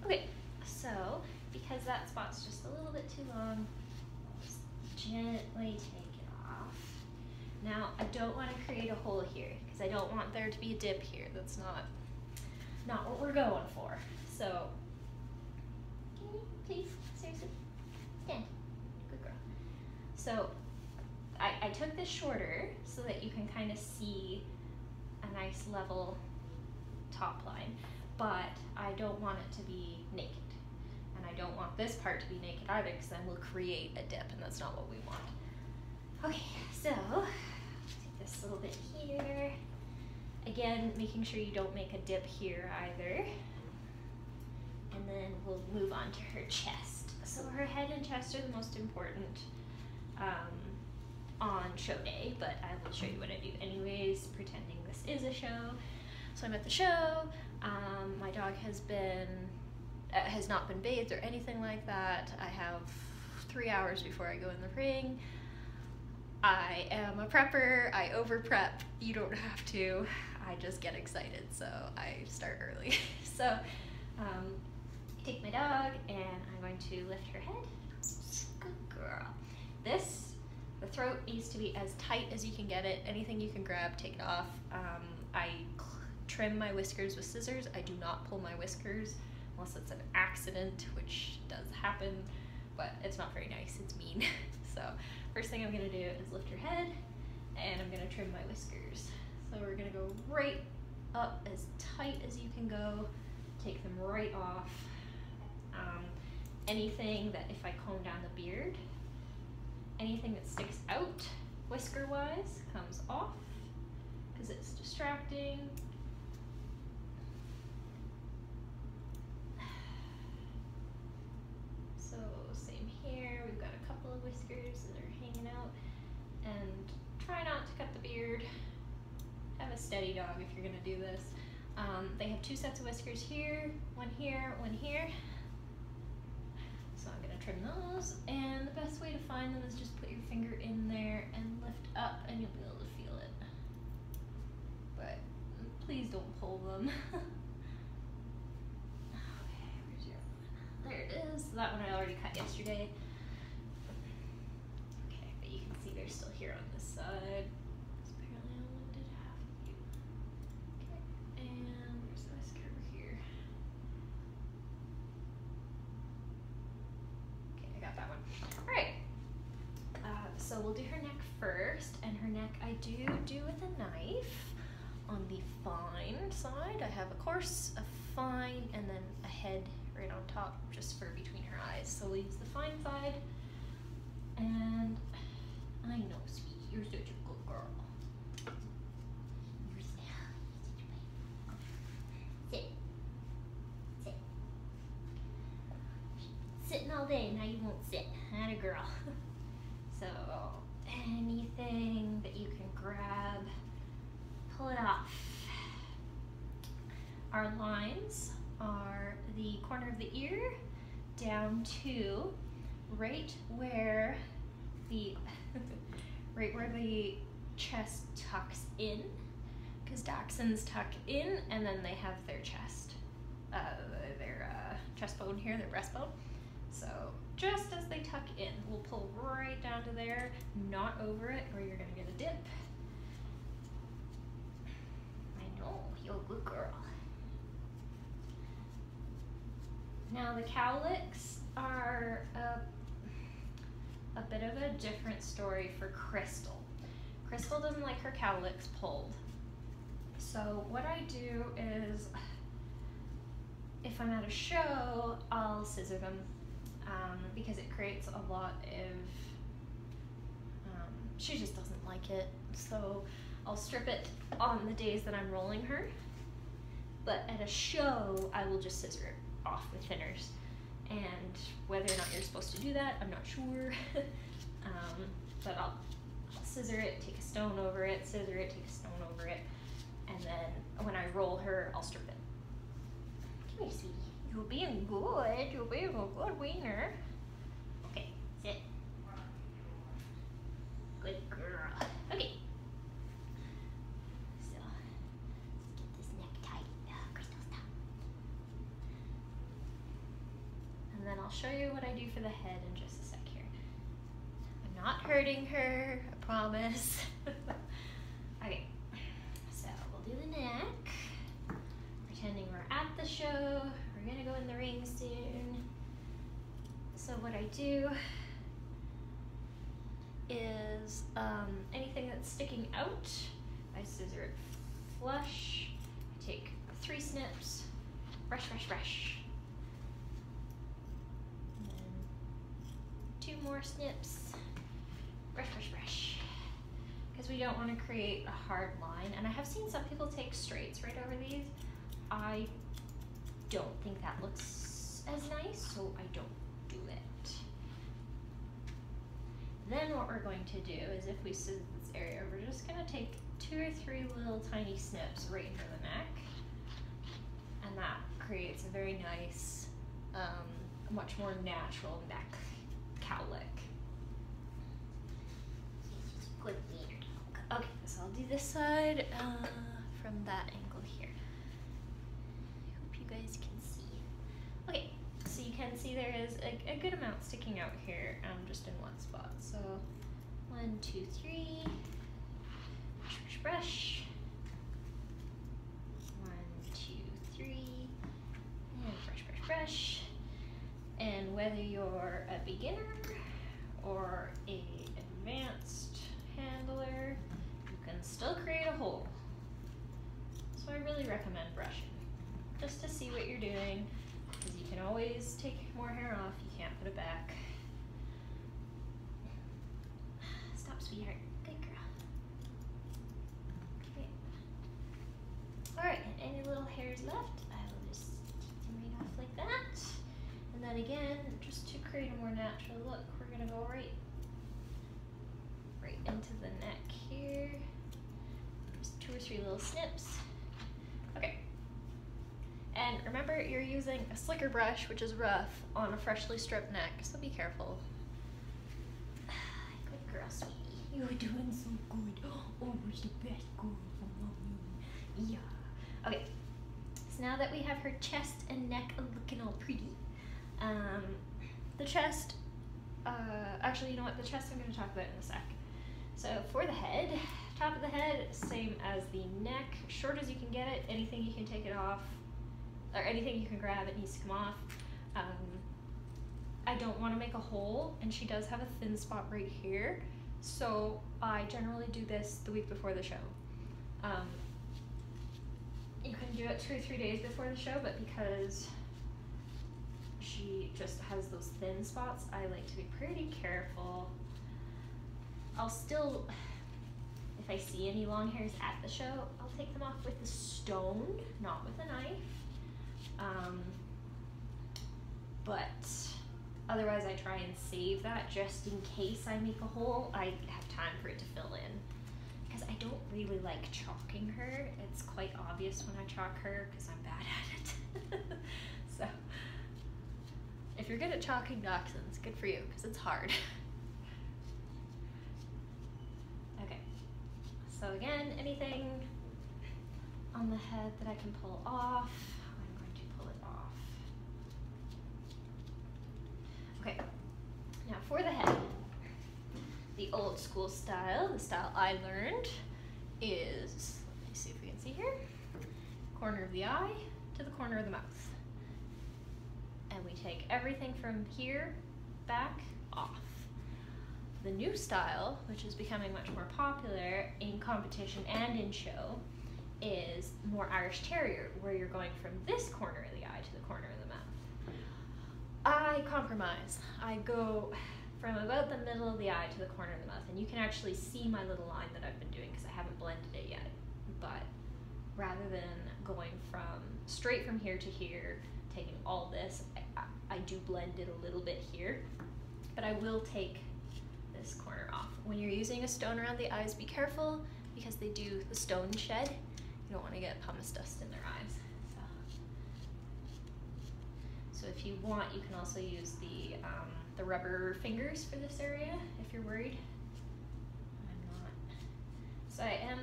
Okay, so because that spot's just a little bit too long, I'll just gently take it off. Now, I don't want to create a hole here because I don't want there to be a dip here. That's not what we're going for. So, can you please, seriously, stand. Good girl. So, I took this shorter so that you can kind of see a nice level top line, but I don't want it to be naked. And I don't want this part to be naked either because then we'll create a dip and that's not what we want. Okay, so take this little bit here. Again, making sure you don't make a dip here either. And then we'll move on to her chest. So her head and chest are the most important on show day, but I will show you what I do anyways, pretending this is a show. So I'm at the show. My dog has not been bathed or anything like that. I have 3 hours before I go in the ring. I am a prepper. I over prep. You don't have to. I just get excited, so I start early. So take my dog and I'm going to lift her head. Good girl. The throat needs to be as tight as you can get it. Anything you can grab, take it off. I trim my whiskers with scissors. I do not pull my whiskers unless it's an accident, which does happen, but it's not very nice, it's mean. So first thing I'm gonna do is lift her head and I'm gonna trim my whiskers. So we're gonna go right up as tight as you can go, take them right off. Anything that if I comb down the beard, anything that sticks out whisker wise comes off because it's distracting. So same here, we've got a couple of whiskers that are hanging out, and try not to cut the beard. Have a steady dog if you're gonna do this. They have 2 sets of whiskers here, one here, one here. So I'm gonna trim those, and the best way to find them is just put your finger in there and lift up and you'll be able to feel it. But please don't pull them. Okay, where's your one? There it is. That one I already cut yesterday. Okay, but you can see they're still here on this side. Apparently I only did half of you. Okay, and where's the whisker over here? Okay, I got that one. All right. So we'll do her neck first, and her neck I do with a knife on the fine side. I have a coarse, a fine, and then a head right on top, just for between her eyes. So we'll use the fine side, and I know, sweetie, you're such a good girl. Sit. Sit. Sitting all day, now you won't sit. Atta girl. So anything that you can grab, pull it off. Our lines are the corner of the ear down to right where the chest tucks in, because Dachshunds tuck in and then they have their chest, chest bone here, their breastbone. So just as they tuck in, we'll pull right down to there, not over it, or you're gonna get a dip. I know, you're a good girl. Now the Cowlicks are a bit of a different story for Crystal. Crystal doesn't like her Cowlicks pulled. So what I do is, if I'm at a show, I'll scissor them. Because it creates a lot of, she just doesn't like it. So I'll strip it on the days that I'm rolling her. But at a show, I will just scissor it off with thinners. And whether or not you're supposed to do that, I'm not sure. But I'll scissor it, take a stone over it, scissor it, take a stone over it. And then when I roll her, I'll strip it. Come here, sweetie. You're being good. You're being a good wiener. Okay, sit. Good girl. Okay. So, let's get this neck tight. Crystal, stop. and then I'll show you what I do for the head in just a sec here. I'm not hurting her, I promise. Okay, so we'll do the neck, pretending we're at the show. We're gonna go in the ring soon. So what I do is anything that's sticking out, I scissor it flush. I take 3 snips, brush, brush, brush. And then 2 more snips, brush, brush, brush. Because we don't want to create a hard line. And I have seen some people take straights right over these. I don't think that looks as nice, so I don't do it. Then what we're going to do is, if we scissor this area, we're just going to take 2 or 3 little tiny snips right into the neck, and that creates a very nice, much more natural neck cowlick. Okay, so I'll do this side from that angle here. I hope you guys can see. Okay, so you can see there is a good amount sticking out here, just in one spot. So 1, 2, 3. Brush, brush, brush. 1, 2, 3. And brush, brush, brush. And whether you're a beginner or a advanced handler, you can still create a hole. So I really recommend brushing, just to see what you're doing, because you can always take more hair off. You can't put it back. Stop, sweetheart. Good girl. Okay. Alright, and any little hairs left, I will just take them right off like that. And then again, just to create a more natural look, we're gonna go right into the neck here. Just 2 or 3 little snips. Okay. And remember, you're using a slicker brush, which is rough, on a freshly stripped neck, so be careful. Good girl, sweetie. You're doing so good. Oh, you're the best girl for mommy. Yeah. Okay. So now that we have her chest and neck looking all pretty, the chest, actually, you know what? The chest I'm going to talk about in a sec. So for the head, top of the head, same as the neck, short as you can get it. Anything you can take it off, or anything you can grab, it needs to come off. I don't want to make a hole, and she does have a thin spot right here, so I generally do this the week before the show. You can do it 2 or 3 days before the show, but because she just has those thin spots, I like to be pretty careful. I'll still, if I see any long hairs at the show, I'll take them off with a stone, not with a knife. But otherwise I try and save that just in case I make a hole, I have time for it to fill in. Because I don't really like chalking her. It's quite obvious when I chalk her because I'm bad at it. So if you're good at chalking dachshunds, good for you, because it's hard. Okay, so again, anything on the head that I can pull off, I'm going to pull it off. Okay, now for the head, the old school style, the style I learned, is, let me see if we can see here, corner of the eye to the corner of the mouth. And we take everything from here back off. The new style, which is becoming much more popular in competition and in show, is more Irish Terrier, where you're going from this corner of the eye to the corner of the mouth. I compromise. I go from about the middle of the eye to the corner of the mouth, and you can actually see my little line that I've been doing because I haven't blended it yet. But rather than going from straight from here to here, taking all this, I do blend it a little bit here, but I will take this corner off. When you're using a stone around the eyes, be careful because they do the stone shed. You don't want to get pumice dust in their eyes. So if you want, you can also use the rubber fingers for this area if you're worried. I'm not. So I am